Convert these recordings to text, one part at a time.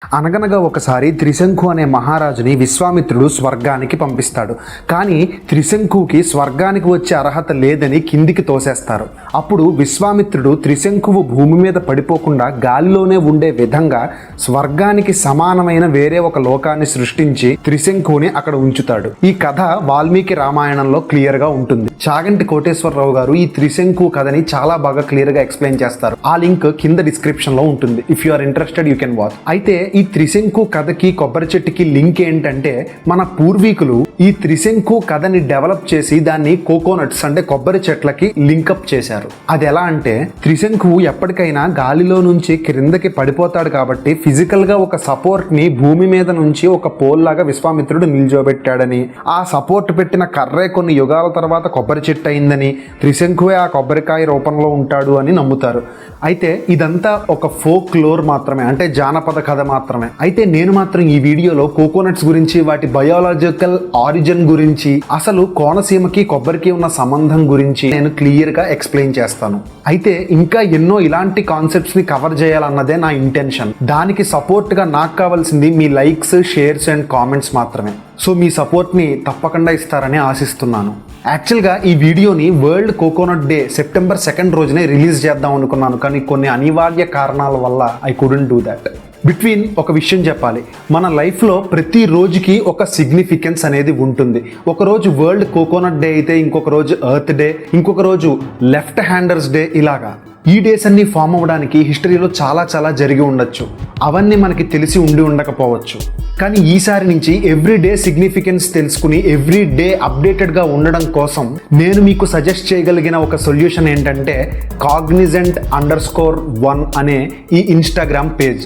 అనగనగా ఒకసారి త్రిశంకు అనే మహారాజుని విశ్వామిత్రుడు స్వర్గానికి పంపిస్తాడు. కానీ త్రిశంకుకి స్వర్గానికి వచ్చే అర్హత లేదని కిందికి తోసేస్తారు. అప్పుడు విశ్వామిత్రుడు త్రిశంకువు భూమి మీద పడిపోకుండా గాలిలోనే ఉండే విధంగా స్వర్గానికి సమానమైన వేరే ఒక లోకాన్ని సృష్టించి త్రిశంకుని అక్కడ ఉంచుతాడు. ఈ కథ వాల్మీకి రామాయణంలో క్లియర్ గా ఉంటుంది. చాగంటి కోటేశ్వరరావు గారు ఈ త్రిశంకు కథని చాలా బాగా క్లియర్ గా ఎక్స్ప్లెయిన్ చేస్తారు. ఆ లింక్ కింద డిస్క్రిప్షన్ లో ఉంటుంది. If you are interested you can watch. అయితే ఈ త్రిశంకు కథకి కొబ్బరి చెట్టుకి లింక్ ఏంటంటే, మన పూర్వీకులు ఈ త్రిశంకు కథని డెవలప్ చేసి దాన్ని కోకోనట్స్ అంటే కొబ్బరి చెట్లకి లింకప్ చేశారు. అది ఎలా అంటే, త్రిశంకు ఎప్పటికైనా గాలిలో నుంచి క్రిందకి పడిపోతాడు కాబట్టి ఫిజికల్ గా ఒక సపోర్ట్ ని భూమి మీద నుంచి ఒక పోల్ లాగా విశ్వామిత్రుడు నిల్చోబెట్టాడని, ఆ సపోర్ట్ పెట్టిన కర్రే కొన్ని యుగాల తర్వాత కొబ్బరి చెట్టు అయిందని, త్రిశంకువే ఆ కొబ్బరికాయ రూపంలో ఉంటాడు అని నమ్ముతారు. అయితే ఇదంతా ఒక ఫోక్ లోర్ మాత్రమే, అంటే జానపద కథ మాత్రమే. అయితే నేను మాత్రం ఈ వీడియోలో కోకోనట్స్ గురించి, వాటి బయోలాజికల్ ఆరిజిన్ గురించి, అసలు కోనసీమకి కొబ్బరికి ఉన్న సంబంధం గురించి నేను క్లియర్ గా ఎక్స్ప్లెయిన్ చేస్తాను. అయితే ఇంకా ఎన్నో ఇలాంటి కాన్సెప్ట్స్ ని కవర్ చేయాలన్నదే నా ఇంటెన్షన్. దానికి సపోర్ట్ గా నాకు కావాల్సింది మీ లైక్స్, షేర్స్ అండ్ కామెంట్స్ మాత్రమే. సో మీ సపోర్ట్ ని తప్పకుండా ఇస్తారని ఆశిస్తున్నాను. యాక్చువల్గా ఈ వీడియోని వరల్డ్ కోకోనట్ డే సెప్టెంబర్ 2 రోజునే రిలీజ్ చేద్దాం అనుకున్నాను, కానీ కొన్ని అనివార్య కారణాల వల్ల I couldn't do that. Between ఒక విషయం చెప్పాలి, మన లైఫ్లో ప్రతి రోజుకి ఒక సిగ్నిఫికెన్స్ అనేది ఉంటుంది. ఒకరోజు వరల్డ్ కోకోనట్ డే అయితే ఇంకొక రోజు ఎర్త్ డే, ఇంకొక రోజు లెఫ్ట్ హ్యాండర్స్ డే. ఇలాగా ఈ డేస్ అన్ని ఫామ్ అవ్వడానికి హిస్టరీలో చాలా జరిగి ఉండొచ్చు. అవన్నీ మనకి తెలిసి ఉండి ఉండకపోవచ్చు. కానీ ఈసారి నుంచి ఎవ్రీ డే సిగ్నిఫికెన్స్ తెలుసుకుని ఎవ్రీ డే అప్డేటెడ్గా ఉండడం కోసం నేను మీకు సజెస్ట్ చేయగలిగిన ఒక సొల్యూషన్ ఏంటంటే Cognizant_1 అనే ఈ ఇన్స్టాగ్రామ్ పేజ్.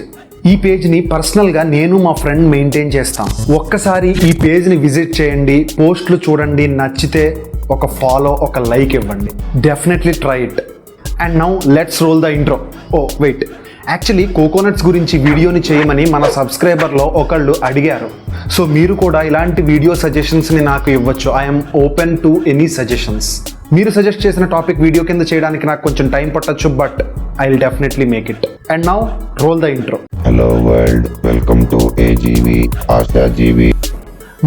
ఈ పేజ్ని పర్సనల్గా నేను మా ఫ్రెండ్ మెయింటైన్ చేస్తాం. ఒక్కసారి ఈ పేజ్ని విజిట్ చేయండి, పోస్టులు చూడండి, నచ్చితే ఒక ఫాలో, ఒక లైక్ ఇవ్వండి. Definitely try it. And now let's roll the intro. Oh wait, actually coconuts గురించి వీడియోని చేయమని మన సబ్స్క్రైబర్లో ఒకళ్ళు అడిగారు. సో మీరు కూడా ఇలాంటి వీడియో సజెషన్స్ని నాకు ఇవ్వచ్చు. I'm open to any suggestions. మీరు సజెస్ట్ చేసిన టాపిక్ వీడియో కింద చేయడానికి నాకు కొంచెం టైం పట్టొచ్చు, but I will definitely make it. And now roll the intro. Hello world, welcome to ఏజీవి ఆశాజీవి.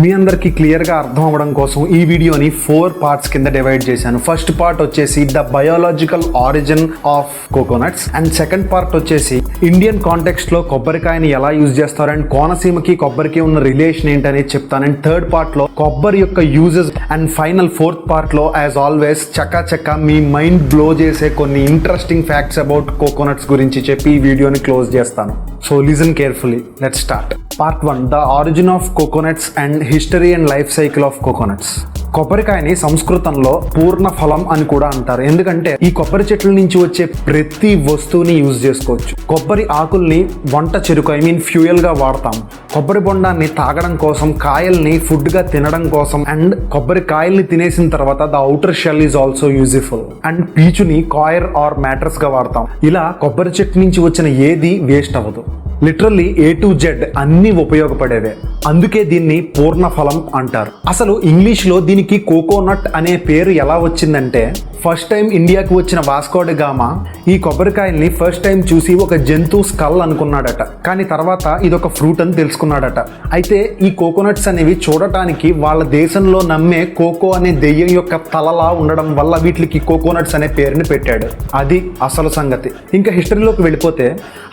మీ అందరికీ క్లియర్గా అర్థం అవ్వడం కోసం ఈ వీడియోని 4 పార్ట్స్ కింద డివైడ్ చేశాను. ఫస్ట్ పార్ట్ వచ్చేసి the biological origin of coconuts, and second part వచ్చేసి ఇండియన్ కాంటెక్స్ట్లో కొబ్బరికాయని ఎలా యూజ్ చేస్తారు అండ్ కోనసీమకి కొబ్బరికి ఉన్న రిలేషన్ ఏంటనేది చెప్తాను. అండ్ థర్డ్ పార్ట్లో కొబ్బరి యొక్క యూజెస్, అండ్ ఫైనల్ ఫోర్త్ పార్ట్లో యాజ్ ఆల్వేస్ చక్కా మీ మైండ్ బ్లో చేసే కొన్ని ఇంట్రెస్టింగ్ ఫ్యాక్ట్స్ అబౌట్ కోకోనట్స్ గురించి చెప్పి ఈ వీడియోని క్లోజ్ చేస్తాను. So listen carefully. Let's start. Part 1, the origin of coconuts and history and life cycle of coconuts. కొబ్బరికాయని సంస్కృతంలో పూర్ణ ఫలం అని కూడా అంటారు. ఎందుకంటే ఈ కొబ్బరి చెట్ల నుంచి వచ్చే ప్రతి వస్తువుని యూజ్ చేసుకోవచ్చు. కొబ్బరి ఆకుల్ని వంట చెరుకు, ఫ్యూయల్ గా వాడతాం. కొబ్బరి బొండాన్ని తాగడం కోసం, కాయల్ని ఫుడ్ గా తినడం కోసం, అండ్ కొబ్బరి కాయల్ని తినేసిన తర్వాత the outer shell is also useful. And పీచుని కాయర్ ఆర్ మ్యాట్రస్ గా వాడతాం. ఇలా కొబ్బరి చెట్టు నుంచి వచ్చిన ఏది వేస్ట్ అవ్వదు. లిటరల్లీ A to Z అన్ని ఉపయోగపడేవే. అందుకే దీన్ని పూర్ణ ఫలం అంటారు. అసలు ఇంగ్లీష్లో దీనికి కోకోనట్ అనే పేరు ఎలా వచ్చిందంటే, ఫస్ట్ టైం ఇండియాకి వచ్చిన వాస్కో డి గామా ఈ కొబ్బరికాయల్ని ఫస్ట్ టైం చూసి ఒక జంతువు స్కల్ అనుకున్నాడట. కానీ తర్వాత ఇదొక ఫ్రూట్ అని తెలుసుకున్నాడట. అయితే ఈ కోకోనట్స్ అనేవి చూడటానికి వాళ్ళ దేశంలో నమ్మే కోకో అనే దెయ్యం యొక్క తలలా ఉండడం వల్ల వీటికి కోకోనట్స్ అనే పేరుని పెట్టాడు. అది అసలు సంగతి. ఇంకా హిస్టరీలోకి వెళ్ళిపోతే,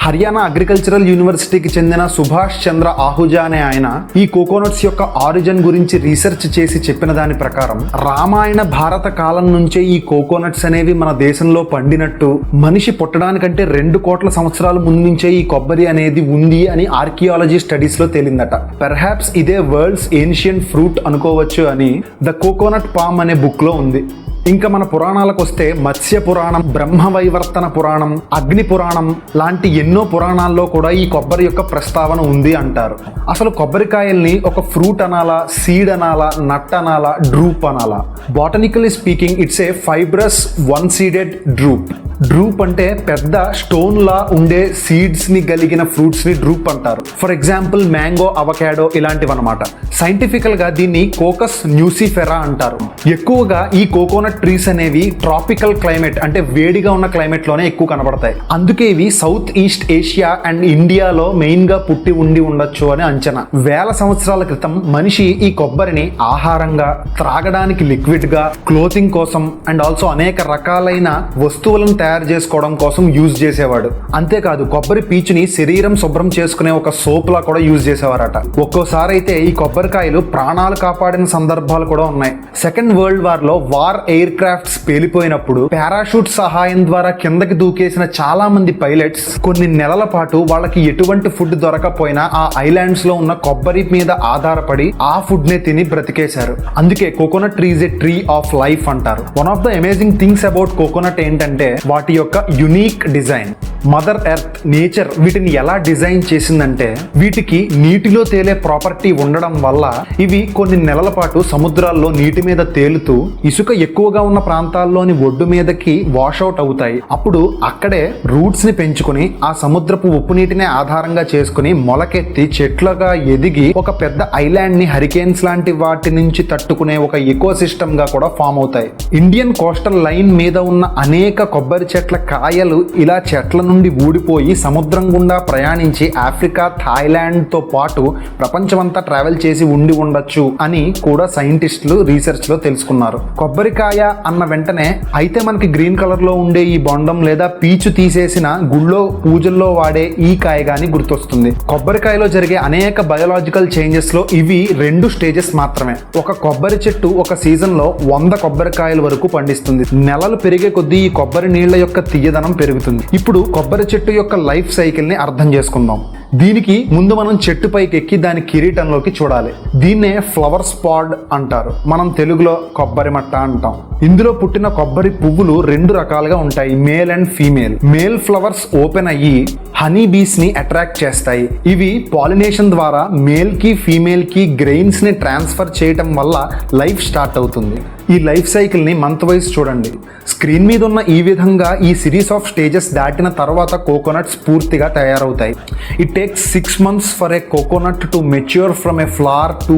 హర్యానా అగ్రికల్చరల్ యూనివర్సిటీకి చెందిన సుభాష్ చంద్ర ఆహుజా అనే ఆయన ఈ కోకోనట్స్ యొక్క ఆరిజిన్ గురించి రీసెర్చ్ చేసి చెప్పిన దాని ప్రకారం రామాయణ భారత కాలం నుంచే ఈ కోకోనట్స్ అనేవి మన దేశంలో పండినట్టు, మనిషి పుట్టడానికంటే 2 కోట్ల సంవత్సరాల ముందు నుంచే ఈ కొబ్బరి అనేది ఉంది అని ఆర్కియాలజీ స్టడీస్ లో తేలిందట. పెర్హాప్స్ ఇదే వరల్డ్స్ ఏన్షియంట్ ఫ్రూట్ అనుకోవచ్చు అని ద కోకోనట్ పామ్ అనే బుక్ లో ఉంది. ఇంకా మన పురాణాలకు వస్తే మత్స్య పురాణం, బ్రహ్మవైవర్తన పురాణం, అగ్ని పురాణం లాంటి ఎన్నో పురాణాల్లో కూడా ఈ కొబ్బరి యొక్క ప్రస్తావన ఉంది అంటారు. అసలు కొబ్బరికాయల్ని ఒక ఫ్రూట్ అనాలా, సీడ్ అనాలా, నట్ అనాలా, డ్రూప్ అనాలా? Botanically speaking it's a fibrous one seeded drupe. Drupe అంటే పెద్ద స్టోన్ లా ఉండే సీడ్స్ ని కలిగిన ఫ్రూట్స్ ని డ్రూప్ అంటారు. ఫర్ ఎగ్జాంపుల్ మ్యాంగో, అవకాడో ఇలాంటివన్నమాట. సైంటిఫికల్ గా దీన్ని కోకస్ న్యూసిఫెరా అంటారు. ఎక్కువగా ఈ కోకోనట్ కోకోనట్ ట్రీస్ అనేవి ట్రాపికల్ క్లైమేట్ అంటే వేడిగా ఉన్న క్లైమేట్ లోనే ఎక్కువ కనబడతాయి. అందుకే ఇవి సౌత్ ఈస్ట్ ఏషియా అండ్ ఇండియాలో మెయిన్ గా పుట్టి ఉండొచ్చు అని అంచనా. వేల సంవత్సరాల క్రితం మనిషి ఈ కొబ్బరిని ఆహారంగా, త్రాగడానికి లిక్విడ్ గా, క్లోతింగ్ కోసం అండ్ ఆల్సో అనేక రకాలైన వస్తువులను తయారు చేసుకోవడం కోసం యూజ్ చేసేవాడు. అంతేకాదు కొబ్బరి పీచుని శరీరం శుభ్రం చేసుకునే ఒక సోప్ లా కూడా యూజ్ చేసేవారట. ఒక్కోసారి అయితే ఈ కొబ్బరికాయలు ప్రాణాలు కాపాడిన సందర్భాలు కూడా ఉన్నాయి. సెకండ్ వరల్డ్ వార్ లో వార్ ఎయిర్ క్రాఫ్ట్స్ పేలిపోయినప్పుడు పారాషూట్ సహాయం ద్వారా కిందకి దూకేసిన చాలా మంది పైలట్స్ కొన్ని నెలల పాటు వాళ్ళకి ఎటువంటి ఫుడ్ దొరకపోయినా ఆ ఐలాండ్స్ లో ఉన్న కొబ్బరి మీద ఆధారపడి ఆ ఫుడ్ నే తిని బ్రతికేశారు. అందుకే coconut tree is a tree of life అంటారు. One of the amazing things about coconut ఏంటంటే వాటి యొక్క unique design. Mother earth, nature వీటిని ఎలా డిజైన్ చేసిందంటే వీటికి నీటిలో తేలే ప్రాపర్టీ ఉండడం వల్ల ఇవి కొన్ని నెలల పాటు సముద్రాల్లో నీటి మీద తేలుతూ ఇసుక ఎక్కువగా ఉన్న ప్రాంతాల్లోని ఒడ్డు మీదకి వాషౌట్ అవుతాయి. అప్పుడు అక్కడే రూట్స్ ని పెంచుకుని ఆ సముద్రపు ఉప్పు నీటిని ఆధారంగా చేసుకుని మొలకెత్తి చెట్లుగా ఎదిగి ఒక పెద్ద ఐలాండ్ ని హరికేన్స్ లాంటి వాటి నుంచి తట్టుకునే ఒక ఎకో సిస్టమ్ గా కూడా ఫామ్ అవుతాయి. ఇండియన్ కోస్టల్ లైన్ మీద ఉన్న అనేక కొబ్బరి చెట్ల కాయలు ఇలా చెట్ల నుండి ఊడిపోయి సముద్రం గుండా ప్రయాణించి ఆఫ్రికా, థాయిలాండ్ తో పాటు ప్రపంచమంతా ట్రావెల్ చేసి ఉండొచ్చు అని కూడా సైంటిస్టులు రీసెర్చ్ లో తెలుసుకున్నారు. కొబ్బరికాయ అన్న వెంటనే అయితే మనకి గ్రీన్ కలర్ లో ఉండే ఈ బొండం లేదా పీచు తీసేసిన గుళ్ళో పూజల్లో వాడే ఈ కాయ గాని గుర్తొస్తుంది. కొబ్బరికాయలో జరిగే అనేక బయోలాజికల్ చేంజెస్ లో ఇవి 2 స్టేజెస్ మాత్రమే. ఒక కొబ్బరి చెట్టు ఒక సీజన్ లో 100 కొబ్బరికాయల వరకు పండిస్తుంది. నెలలు పెరిగే కొద్దీ ఈ కొబ్బరి నీళ్ల యొక్క తీయదనం పెరుగుతుంది. ఇప్పుడు కొబ్బరి చెట్టు యొక్క లైఫ్ సైకిల్ ని అర్థం చేసుకుందాం. దీనికి ముందు మనం చెట్టు పైకి ఎక్కి దాని కిరీటంలోకి చూడాలి. దీన్నే ఫ్లవర్ స్పాడ్ అంటారు. మనం తెలుగులో కొబ్బరి మట్ట అంటాం. ఇందులో పుట్టిన కొబ్బరి పువ్వులు 2 రకాలుగా ఉంటాయి, male and female. Male flowers open అయ్యి హనీ బీస్ ని అట్రాక్ట్ చేస్తాయి. ఇవి పాలినేషన్ ద్వారా మేల్ కి ఫీమేల్ కి గ్రెయిన్స్ ని ట్రాన్స్ఫర్ చేయటం వల్ల లైఫ్ స్టార్ట్ అవుతుంది. ఈ లైఫ్ సైకిల్ ని మంత్ వైజ్ చూడండి. స్క్రీన్ మీద ఉన్న ఈ విధంగా ఈ సిరీస్ ఆఫ్ స్టేజెస్ దాటిన తర్వాత కోకోనట్స్ పూర్తిగా తయారవుతాయి. It takes 6 months for a coconut to mature from A flower to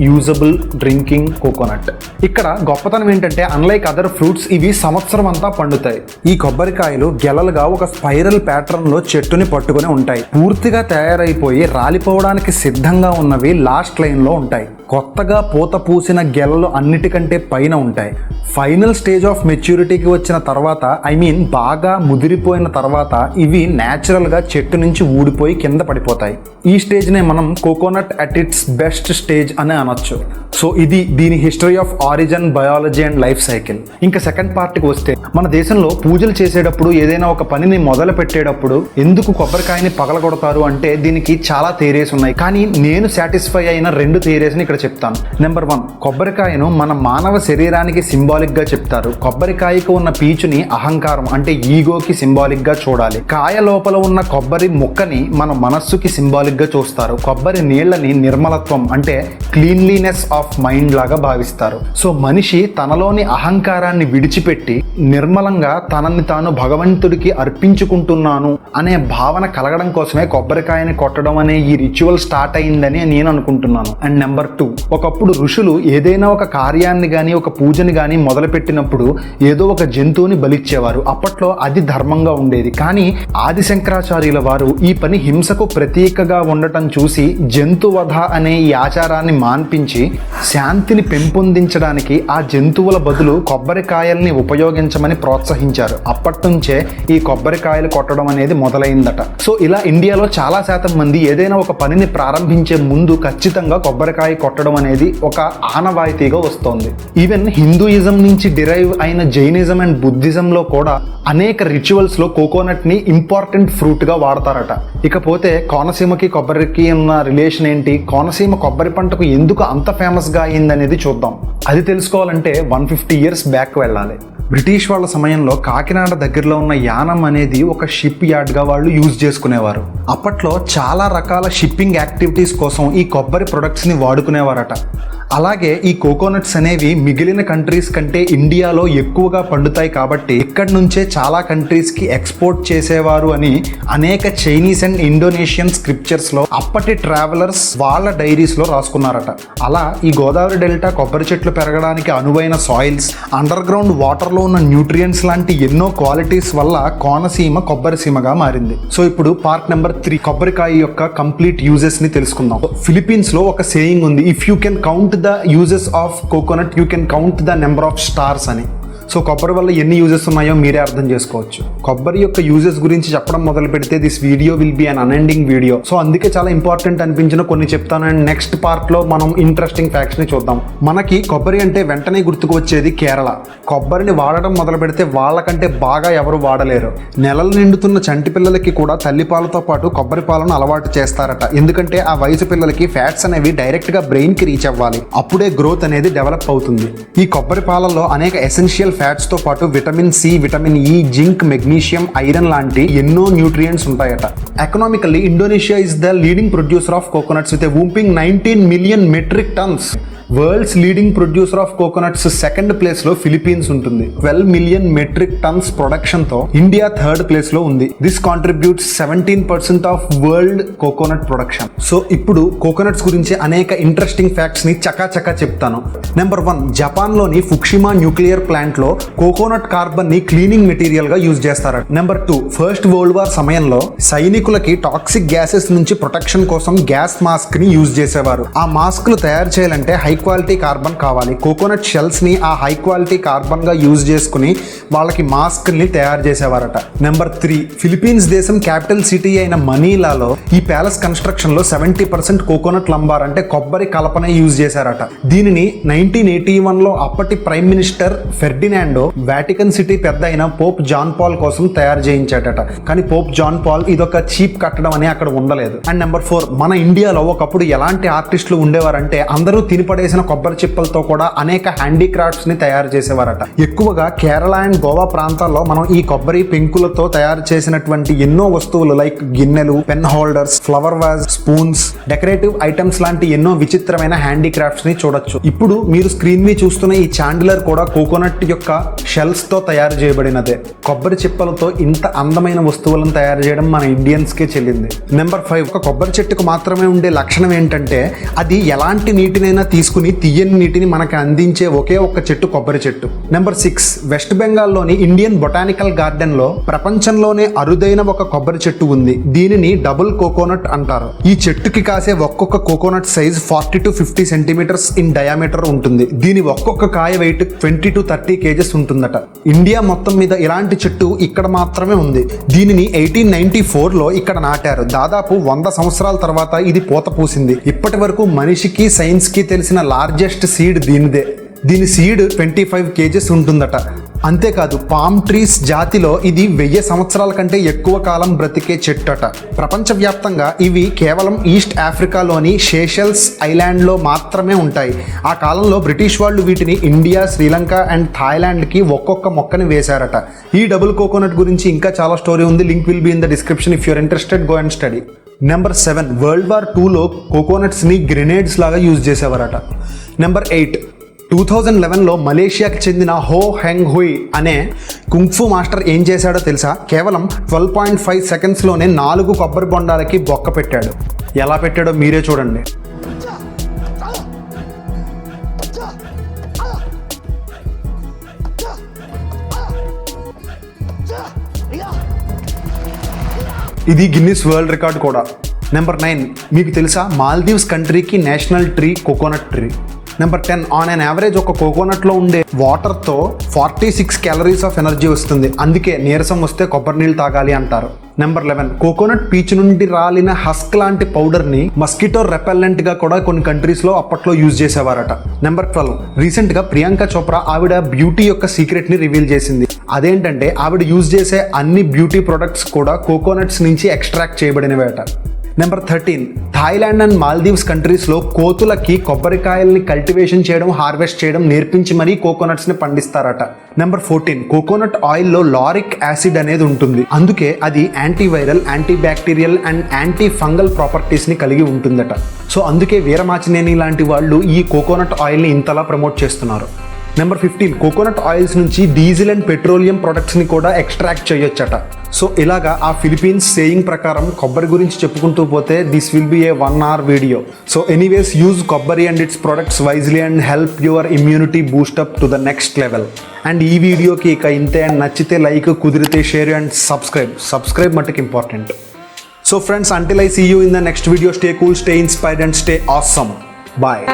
usable drinking coconut. ఇక్కడ గొప్పతనం ఏంటంటే అన్లైక్ అదర్ ఫ్రూట్స్ ఇవి సంవత్సరం అంతా పండుతాయి. ఈ కొబ్బరికాయలు గెలలుగా ఒక స్పైరల్ ప్యాటర్న్ లో చెట్టుని పట్టుకుని ఉంటాయి. పూర్తిగా తయారైపోయి రాలిపోవడానికి సిద్ధంగా ఉన్నవి లాస్ట్ లైన్ లో ఉంటాయి. కొత్తగా పూత పూసిన గెలలు అన్నిటికంటే పైన ఉంటాయి. ఫైనల్ స్టేజ్ ఆఫ్ మెచ్యూరిటీకి వచ్చిన తర్వాత బాగా ముదిరిపోయిన తర్వాత ఇవి న్యాచురల్ గా చెట్టు నుంచి ఊడిపోయి కింద పడిపోతాయి. ఈ స్టేజ్ నే మనం coconut at its best stage అని అనొచ్చు. సో ఇది దీని history of origin, biology and life cycle. ఇంకా సెకండ్ పార్ట్కి వస్తే మన దేశంలో పూజలు చేసేటప్పుడు ఏదైనా ఒక పనిని మొదలు పెట్టేటప్పుడు ఎందుకు కొబ్బరికాయని పగలగొడతారు అంటే దీనికి చాలా థియరీస్ ఉన్నాయి. కానీ నేను సాటిస్ఫై అయిన 2 థియరీస్ ని ఇక్కడ చెప్తాను. నెంబర్ 1, కొబ్బరికాయను మన మానవ శరీరానికి సింబాలిక్ గా చెప్తారు. కొబ్బరికాయకు ఉన్న పీచుని అహంకారం అంటే ఈగోకి సింబాలిక్ గా చూడాలి. కాయ లోపల ఉన్న కొబ్బరి ముక్కని మన మనస్సుకి సింబాలిక్ గా చూస్తారు. కొబ్బరి నీళ్లని నిర్మలత్వం అంటే క్లీన్లీనెస్ ఆఫ్ మైండ్ లాగా భావిస్తారు. సో మనిషి తనలోని అహంకారాన్ని విడిచిపెట్టి నిర్మలంగా తనని తాను భగవంతుడికి అర్పించుకుంటున్నాను అనే భావన కలగడం కోసమే కొబ్బరికాయని కొట్టడం అనే ఈ రిచువల్ స్టార్ట్ అయిందని నేను అనుకుంటున్నాను. అండ్ నెంబర్ 2, ఒకప్పుడు ఋషులు ఏదైనా ఒక కార్యాన్ని గాని ఒక పూజని గాని మొదలుపెట్టినప్పుడు ఏదో ఒక జంతువుని బలిచ్చేవారు. అప్పట్లో అది ధర్మంగా ఉండేది. కానీ ఆది శంకరాచార్యుల వారు ఈ పని హింసకు ప్రతీకగా ఉండటం చూసి జంతువధ అనే ఈ ఆచారాన్ని మాన్పించి శాంతిని పెంపొందించడానికి ఆ జంతువుల బదులు కొబ్బరికాయల్ని ఉపయోగించమని ప్రోత్సహించారు. అప్పటి నుంచే ఈ కొబ్బరికాయలు కొట్టడం అనేది మొదలైందట. సో ఇలా ఇండియాలో చాలా శాతం మంది ఏదైనా ఒక పనిని ప్రారంభించే ముందు ఖచ్చితంగా కొబ్బరికాయ కొట్టడం అనేది ఒక ఆనవాయితీగా వస్తోంది. ఈవెన్ హిందూయిజం నుంచి డిరైవ్ అయిన జైనిజం అండ్ బుద్ధిజం లో కూడా అనేక రిచువల్స్ లో కోకోనట్ ని ఇంపార్టెంట్ ఫ్రూట్ గా వాడతారట. ఇకపోతే కోనసీమకి కొబ్బరికి ఉన్న రిలేషన్ ఏంటి, కోనసీమ కొబ్బరి పంటకు ఎందుకు అంత ఫేమస్ గా అయింది అనేది చూద్దాం. అది తెలుసుకోవాలంటే 150 years బ్యాక్ వెళ్ళాలి. బ్రిటిష్ వాళ్ళ సమయంలో కాకినాడ దగ్గరలో ఉన్న యానం అనేది ఒక షిప్ యార్డ్గా వాళ్ళు యూజ్ చేసుకునేవారు. అప్పట్లో చాలా రకాల షిప్పింగ్ యాక్టివిటీస్ కోసం ఈ కొబ్బరి ప్రొడక్ట్స్ని వాడుకునేవారట. అలాగే ఈ కోకోనట్స్ అనేవి మిగిలిన కంట్రీస్ కంటే ఇండియాలో ఎక్కువగా పండుతాయి కాబట్టి ఇక్కడి నుంచే చాలా కంట్రీస్కి ఎక్స్పోర్ట్ చేసేవారు అని అనేక చైనీస్ అండ్ ఇండోనేషియన్ స్క్రిప్చర్స్లో అప్పటి ట్రావెలర్స్ వాళ్ళ డైరీస్లో రాసుకున్నారట. అలా ఈ గోదావరి డెల్టా కొబ్బరి చెట్లు పెరగడానికి అనువైన సాయిల్స్, అండర్ గ్రౌండ్ వాటర్లో ఉన్న న్యూట్రియంట్స్ లాంటి ఎన్నో క్వాలిటీస్ వల్ల కోనసీమ కొబ్బరి సీమగా మారింది. సో ఇప్పుడు పార్ట్ నెంబర్ 3 కొబ్బరికాయ యొక్క కంప్లీట్ యూజెస్ ని తెలుసుకుందాం. ఫిలిప్పీన్స్ లో ఒక సేయింగ్ ఉంది, if you can count the uses of coconut you can count the number of stars అని. సో కొబ్బరి వల్ల ఎన్ని యూజెస్ ఉన్నాయో మీరే అర్థం చేసుకోవచ్చు. కొబ్బరి యొక్క యూజెస్ గురించి చెప్పడం మొదలు పెడితే this video will be an unending video. So అందుకే చాలా ఇంపార్టెంట్ అనిపించిన కొన్ని చెప్తాను అండ్ నెక్స్ట్ పార్ట్లో మనం ఇంట్రెస్టింగ్ ఫ్యాక్ట్స్ ని చూద్దాం. మనకి కొబ్బరి అంటే వెంటనే గుర్తుకు వచ్చేది కేరళ. కొబ్బరిని వాడడం మొదలు పెడితే వాళ్ళకంటే బాగా ఎవరు వాడలేరు. నెలలు నిండుతున్న చంటి పిల్లలకి కూడా తల్లిపాలతో పాటు కొబ్బరి పాలను అలవాటు చేస్తారట. ఎందుకంటే ఆ వయసు పిల్లలకి ఫ్యాట్స్ అనేవి డైరెక్ట్ గా బ్రెయిన్ కి రీచ్ అవ్వాలి, అప్పుడే గ్రోత్ అనేది డెవలప్ అవుతుంది. ఈ కొబ్బరి పాలల్లో అనేక ఎసెన్షియల్ ఫ్యాట్స్ తో పాటు vitamin C, vitamin E, zinc, magnesium, iron లాంటి ఎన్నో న్యూట్రియంట్స్ ఉంటాయట. Economically Indonesia is the leading producer of coconuts with a whooping 19 million metric tons. World's leading producer of coconuts second place లో Philippines ఉంటుంది. 12 million metric tons production తో India third place లో ఉంది. This contributes 17% of world coconut production. So ఇప్పుడు coconuts గురించి అనేక interesting facts ని చకాచకా చెప్తాను. నెంబర్ 1, జపాన్ లోని ఫుకుషిమా న్యూక్లియర్ ప్లాంట్ లో కోకోనట్ కార్బన్ ని క్లీనింగ్ మెటీరియల్ గా యూజ్ చేస్తారు. నెంబర్ 2, ఫస్ట్ వరల్డ్ వార్ సమయంలో సైనికులకి టాక్సిక్ గ్యాసెస్ నుంచి ప్రొటెక్షన్ కోసం గ్యాస్ మాస్క్ ని యూజ్ చేసేవారు. ఆ మాస్క్ లు తయారు చేయాలంటే హై క్వాలిటీ కార్బన్ కావాలి. కోకోనట్ షెల్స్ ని ఆ హై క్వాలిటీ కార్బన్ గా యూజ్ చేసుకుని వాళ్ళకి మాస్క్ ని తయారు చేసేవారట. నెంబర్ 3, ఫిలిప్పీన్స్ దేశం క్యాపిటల్ సిటీ అయిన మనీలాలో ఈ ప్యాలెస్ కన్స్ట్రక్షన్ లో 70% కోకోనట్ లంబార్ అంటే కొబ్బరి కలపనే యూజ్ చేశారట. దీనిని 1981 లో అప్పటి prime minister Ferdinando Vatican city పెద్ద అయిన పోప్ జాన్ పాల్ కోసం తయారు చేయించాడట. కానీ పోప్ జాన్ పాల్ ఇదొక చీప్ కట్టడం అని అక్కడ ఉండలేదు. అండ్ నెంబర్ 4, మన ఇండియాలో ఒకప్పుడు ఎలాంటి ఆర్టిస్టులు ఉండేవారంటే అందరూ తినిపడేసిన కొబ్బరి చిప్పలతో కూడా అనేక హ్యాండీక్రాఫ్ట్స్ ని తయారు చేసేవారట. ఎక్కువగా కేరళ అండ్ గోవా ప్రాంతాల్లో మనం ఈ కొబ్బరి పెంకులతో తయారు చేసినటువంటి ఎన్నో వస్తువులు లైక్ గిన్నెలు, pen holders, flower vase, spoons, decorative items లాంటి ఎన్నో విచిత్రమైన హ్యాండీక్రాఫ్ట్స్ ని చూడొచ్చు. ఇప్పుడు మీరు స్క్రీన్ మీద చూస్తున్న ఈ చాండిలర్ కూడా కోకోనట్ యొక్క షెల్స్ తో తయారు చేయబడినదే. కొబ్బరి చిప్పలతో ఇంత అందమైన వస్తువులను తయారు చేయడం మన ఇండియన్స్ కే చెల్లింది. నెంబర్ 5, ఒక కొబ్బరి చెట్టుకు మాత్రమే ఉండే లక్షణం ఏంటంటే అది ఎలాంటి నీటినైనా తీసుకుని తీయని నీటిని మనకు అందించే ఒకే ఒక్క చెట్టు కొబ్బరి చెట్టు. నెంబర్ 6, వెస్ట్ బెంగాల్లోని ఇండియన్ బొటానికల్ గార్డెన్ లో ప్రపంచంలోనే అరుదైన ఒక కొబ్బరి చెట్టు ఉంది. దీనిని డబుల్ కోకోనట్ అంటారు. ఈ చెట్టుకి కాసే ఒక్కొక్క coconut size 40 to 50 centimetres in diameter ఉంటుంది. దీని ఒక్కొక్క కాయ వెయిట్ 20 to 30 kgs ఉంటుందట. ఇండియా మొత్తం మీద ఇలాంటి చెట్టు ఇక్కడ మాత్రమే ఉంది. దీనిని 1894 లో ఇక్కడ నాటారు. దాదాపు 100 సంవత్సరాల తర్వాత ఇది పూత పూసింది. ఇప్పటి వరకు మనిషికి సైన్స్ కి తెలిసిన లార్జెస్ట్ సీడ్ దీనిదే. దీని సీడ్ 25 kgs ఉంటుందట. అంతేకాదు పామ్ ట్రీస్ జాతిలో ఇది 1000 సంవత్సరాల కంటే ఎక్కువ కాలం బ్రతికే చెట్టట. ప్రపంచవ్యాప్తంగా ఇవి కేవలం ఈస్ట్ ఆఫ్రికాలోని షేషెల్స్ ఐలాండ్లో మాత్రమే ఉంటాయి. ఆ కాలంలో బ్రిటిష్ వాళ్ళు వీటిని ఇండియా, శ్రీలంక అండ్ థాయిలాండ్కి ఒక్కొక్క మొక్కని వేశారట. ఈ డబుల్ కోకోనట్ గురించి ఇంకా చాలా స్టోరీ ఉంది. Link will be in the description. If you're interested go and study. Number 7, world war 2లో కోకోనట్స్ని గ్రెనేడ్స్ లాగా యూజ్ చేసేవారట. నెంబర్ 8, 2011లో మలేషియాకి చెందిన హో హెంగ్ హుయ్ అనే కుంగ్ఫు మాస్టర్ ఏం చేశాడో తెలుసా? కేవలం 12.5 సెకండ్స్లోనే 4 కొబ్బరి బొండాలకి బొక్క పెట్టాడు. ఎలా పెట్టాడో మీరే చూడండి. ఇది గిన్నిస్ వరల్డ్ రికార్డ్ కూడా. నెంబర్ 9, మీకు తెలుసా మాల్దీవ్స్ కంట్రీకి national tree coconut tree. Number 10, on an average ఒక కోకోనట్లో ఉండే వాటర్తో 46 క్యాలరీస్ ఆఫ్ ఎనర్జీ వస్తుంది. అందుకే నీరసం వస్తే కొబ్బరి నీళ్ళు తాగాలి అంటారు. నెంబర్ 11, కోకోనట్ పీచు నుండి రాలిన హస్క్ లాంటి పౌడర్ని మస్కిటో రెపెల్లెంట్ గా కూడా కొన్ని కంట్రీస్లో అప్పట్లో యూజ్ చేసేవారట. నెంబర్ 12, రీసెంట్గా ప్రియాంక చోప్రా ఆవిడ బ్యూటీ యొక్క సీక్రెట్ని రివీల్ చేసింది. అదేంటంటే ఆవిడ యూజ్ చేసే అన్ని బ్యూటీ ప్రొడక్ట్స్ కూడా కోకోనట్స్ నుంచి ఎక్స్ట్రాక్ట్ చేయబడినవేట. నెంబర్ 13, థాయిలాండ్ అండ్ మాల్దీవ్స్ కంట్రీస్లో కోతులకి కొబ్బరికాయల్ని కల్టివేషన్ చేయడం, హార్వెస్ట్ చేయడం నేర్పించి మరీ కోకోనట్స్ని పండిస్తారట. నెంబర్ 14, కోకోనట్ ఆయిల్లో లారిక్ యాసిడ్ అనేది ఉంటుంది. అందుకే అది antiviral, anti bacterial and anti fungal ప్రాపర్టీస్ని కలిగి ఉంటుందట. సో అందుకే వీరమాచినేని లాంటి వాళ్ళు ఈ కోకోనట్ ఆయిల్ని ఇంతలా ప్రమోట్ చేస్తున్నారు. నెంబర్ 15, కోకోనట్ ఆయిల్స్ నుంచి డీజిల్ అండ్ పెట్రోలియం ప్రొడక్ట్స్ని కూడా ఎక్స్ట్రాక్ట్ చేయొచ్చట. సో ఇలాగా ఆ ఫిలిపీన్స్ సేయింగ్ ప్రకారం కొబ్బరి గురించి చెప్పుకుంటూ పోతే this will be a 1 hour video. So anyways, use కొబ్బరి and its products wisely and help your immunity boost up to the next level. And ఈ వీడియోకి ఇక ఇంతే. అండ్ నచ్చితే లైక్, కుదిరితే షేర్ అండ్ సబ్స్క్రైబ్ మటుకు important. So friends, until I see you in the next video, stay cool, stay inspired and stay awesome. Bye.